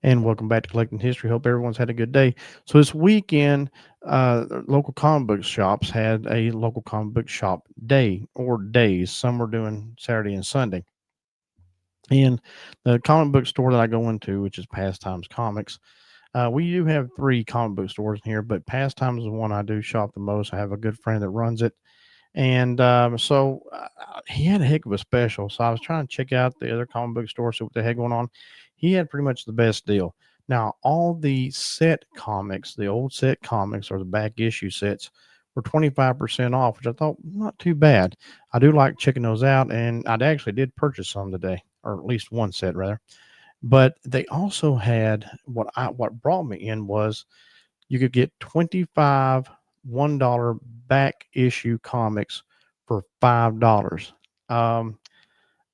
And welcome back to Collecting History. Hope everyone's had a good day. So this weekend, local comic book shops had a local comic book shop day or days. Some were doing Saturday and Sunday. And the comic book store that I go into, which is Pastimes Comics, we do have three comic book stores in here, but Pastimes is the one I do shop the most. I have a good friend that runs it, and he had a heck of a special. So I was trying to check out the other comic book store, see what they had going on. He had pretty much the best deal. Now, all the set comics, the old set comics or the back issue sets, were 25% off, which I thought not too bad. I do like checking those out, and I actually did purchase some today, or at least one set rather. But they also had what brought me in was you could get 25 $1 back issue comics for $5. Um,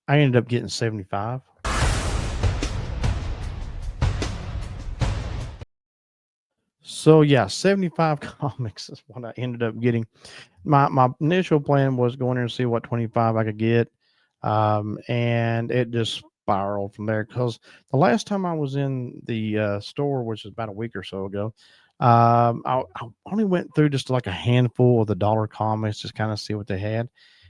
I ended up getting 75. So yeah, 75 comics is what I ended up getting. My initial plan was going there and see what 25 I could get. And it just spiraled from there because the last time I was in the store, which is about a week or so ago, I only went through just like a handful of the dollar comics, just kind of see what they had.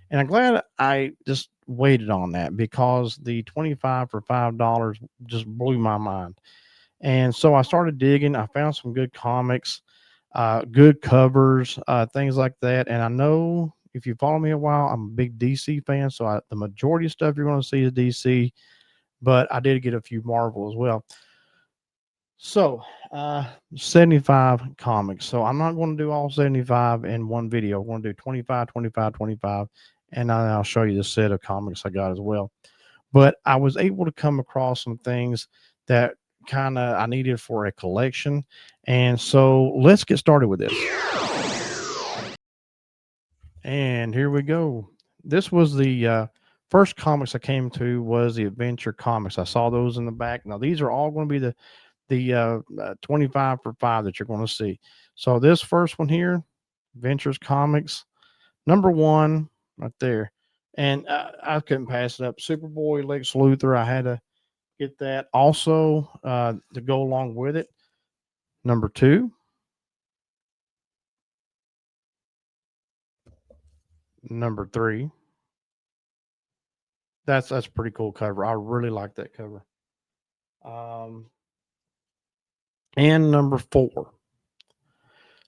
And I'm glad I just waited on that because the 25 for $5 just blew my mind. And so I started digging. I found some good comics, good covers, things like that. And I know if you follow me a while, I'm a big DC fan. So the majority of stuff you're going to see is DC, but I did get a few Marvel as well. So, 75 comics. So I'm not going to do all 75 in one video. I'm going to do 25, 25, 25, and I'll show you the set of comics I got as well. But I was able to come across some things that kind of I needed for a collection. And so let's get started with this. And here we go. This was the first comics I came to was the Adventure Comics. I saw those in the back. Now these are all going to be the 25 for 5 that you're going to see. So this first one here, Adventures Comics, number one right there. And I couldn't pass it up. Superboy, Lex Luthor. I had to get that. Also, to go along with it, number two, number three. That's a pretty cool cover. I really like that cover. Um, and number four.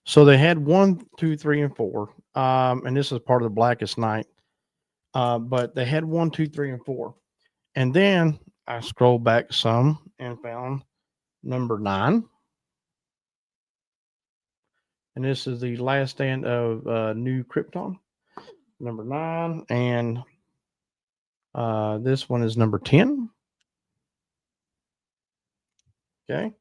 So they had one, two, three, and four. And this is part of the Blackest Night. But they had one, two, three, and four. And then I scrolled back some and found number nine. And this is the last stand of New Krypton, number nine. And this one is number 10. Okay.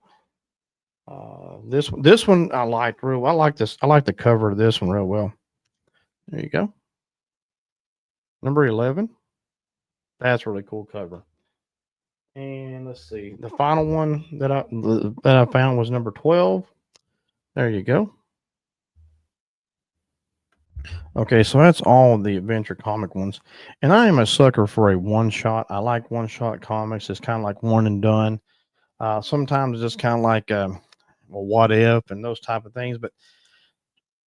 This one I liked real. I like this. I like the cover of this one real well. There you go. Number 11. That's a really cool cover. And let's see. The final one that I found was number 12. There you go. Okay, so that's all the adventure comic ones. And I am a sucker for a one shot. I like one shot comics. It's kind of like one and done. Sometimes it's just kind of like well, what if and those type of things. But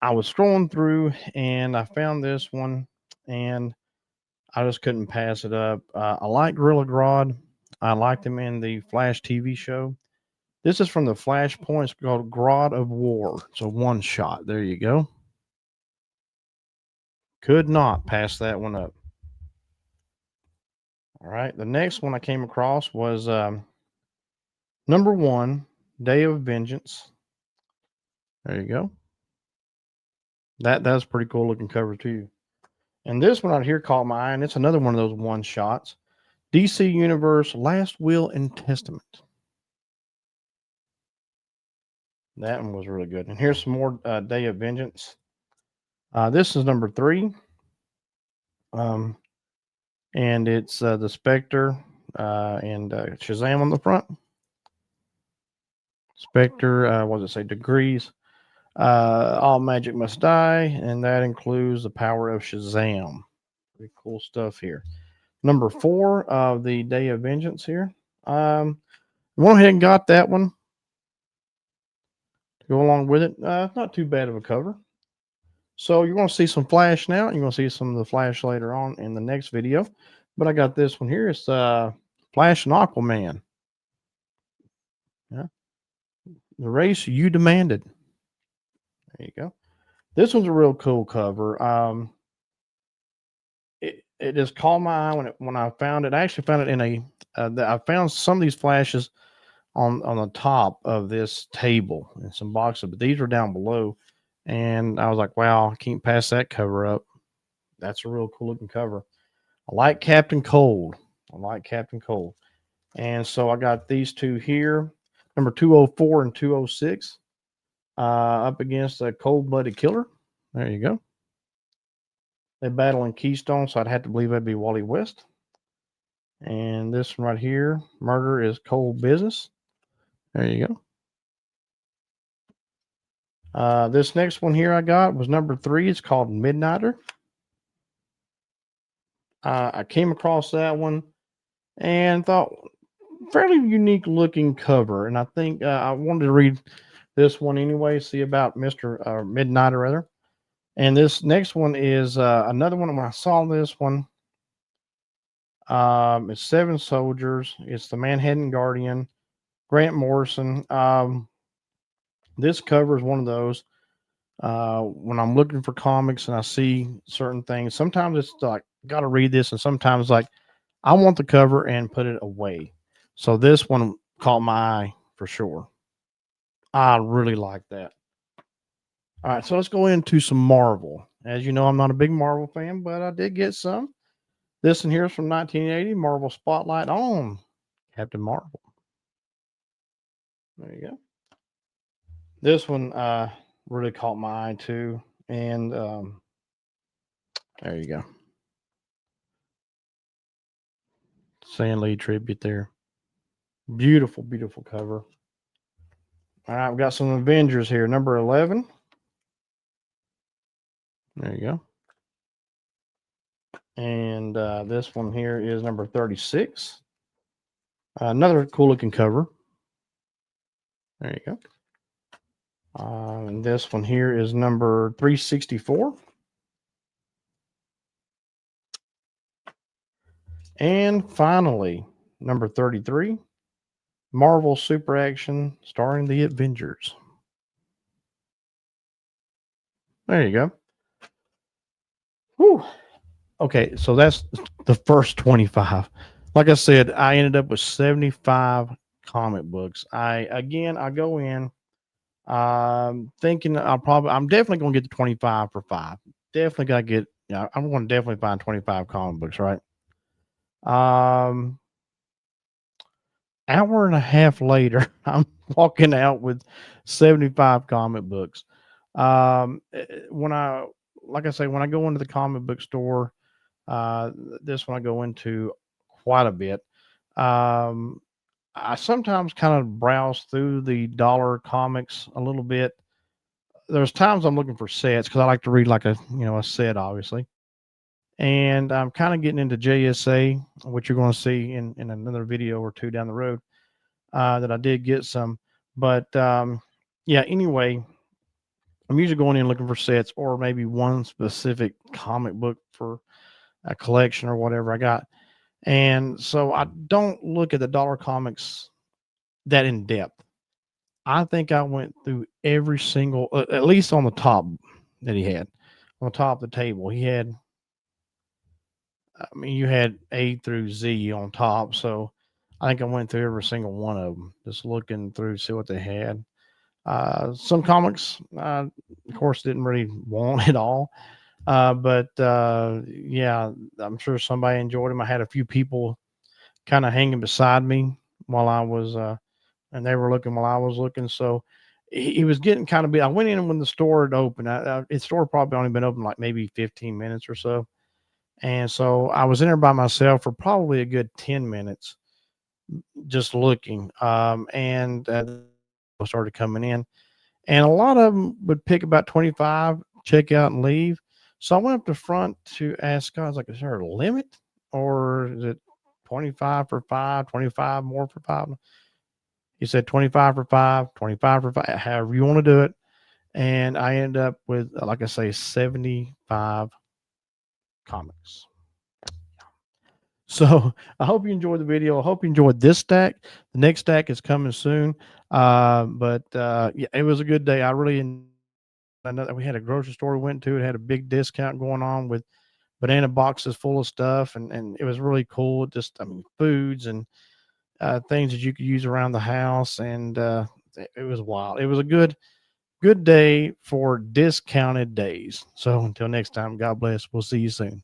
I was scrolling through and I found this one and I just couldn't pass it up. I like Gorilla Grodd. I liked him in the Flash TV show. This is from the Flashpoint. It's called Grodd of War. It's a one shot. There you go. Could not pass that one up. All right. The next one I came across was number one, Day of Vengeance. There you go. That's pretty cool looking cover too. And this one out here caught my eye, and it's another one of those one shots. DC Universe Last Will and Testament. That one was really good. And here's some more Day of Vengeance. This is number three. Um, and it's the Spectre and Shazam on the front. Spectre, what does it say? Degrees. All magic must die, and that includes the power of Shazam. Pretty cool stuff here. Number four of the Day of Vengeance here. Um, Went ahead and got that one to go along with it. It's not too bad of a cover. So you're going to see some Flash now. You're going to see some of the Flash later on in the next video. But I got this one here. It's Flash and Aquaman. Yeah. The race you demanded. There you go. This one's a real cool cover. It just caught my eye when I found it. I actually found it in a. I found some of these flashes on the top of this table in some boxes, but these were down below, and I was like, "Wow, I can't pass that cover up." That's a real cool looking cover. I like Captain Cold. I like Captain Cold, and so I got these two here, number 204 and 206, up against a cold blooded killer. There you go. They battle in Keystone, so I'd have to believe that'd be Wally West. And this one right here, Murder is Cold Business. There you go. This next one here I got was number 3. It's called Midnighter. I came across that one and thought fairly unique looking cover, and I think I wanted to read this one anyway, see about Mister Midnighter rather. And this next one is another one. When I saw this one, it's Seven Soldiers. It's the Manhattan Guardian, Grant Morrison. This cover is one of those. When I'm looking for comics and I see certain things, sometimes it's like, got to read this, and sometimes like I want the cover and put it away. So this one caught my eye for sure. I really like that. All right, so let's go into some Marvel. As you know, I'm not a big Marvel fan, but I did get some. This one here is from 1980, Marvel Spotlight on Captain Marvel. There you go. This one really caught my eye too, and there you go. Stan Lee tribute there. Beautiful, beautiful cover. All right, we've got some Avengers here. Number 11. There you go. And this one here is number 36. Another cool looking cover. There you go. And this one here is number 364. And finally, number 33, Marvel Super Action starring the Avengers. There you go. Whew. Okay, so that's the first 25. Like I said, I ended up with 75 comic books. I go in thinking I'm definitely going to get the 25 for 5. Definitely got to get, I'm going to definitely find 25 comic books, right? Um, Hour and a half later, I'm walking out with 75 comic books. When I, like I say, when I go into the comic book store, uh, this one I go into quite a bit. Um, I sometimes kind of browse through the dollar comics a little bit. There's times I'm looking for sets because I like to read like a set, obviously. And I'm kind of getting into JSA, which you're going to see in another video or two down the road. That I did get some. But yeah, anyway, I'm usually going in looking for sets or maybe one specific comic book for a collection or whatever I got. And so I don't look at the dollar comics that in depth. I think I went through every single, at least on the top that he had, on the top of the table. He had, I mean, you had A through Z on top. So I think I went through every single one of them, just looking through, see what they had. Some comics, of course, didn't really want it all. But yeah, I'm sure somebody enjoyed them. I had a few people kind of hanging beside me while I was, and they were looking while I was looking. So he was getting kind of big. I went in when the store had opened. Its store probably only been open like maybe 15 minutes or so. And so I was in there by myself for probably a good 10 minutes just looking. And started coming in. And a lot of them would pick about 25, check out and leave. So I went up to front to ask God, I was like, is there a limit or is it 25 for 5, 25 more for 5? He said 25 for 5, 25 for 5, however you want to do it. And I ended up with, like I say, 75 comics. So I hope you enjoyed the video. I hope you enjoyed this stack. The next stack is coming soon. Yeah, it was a good day. I know that we had a grocery store we went to. It had a big discount going on with banana boxes full of stuff, and it was really cool. Just, I mean, foods and things that you could use around the house, and it was wild. It was a good day for discounted days. So until next time, God bless. We'll see you soon.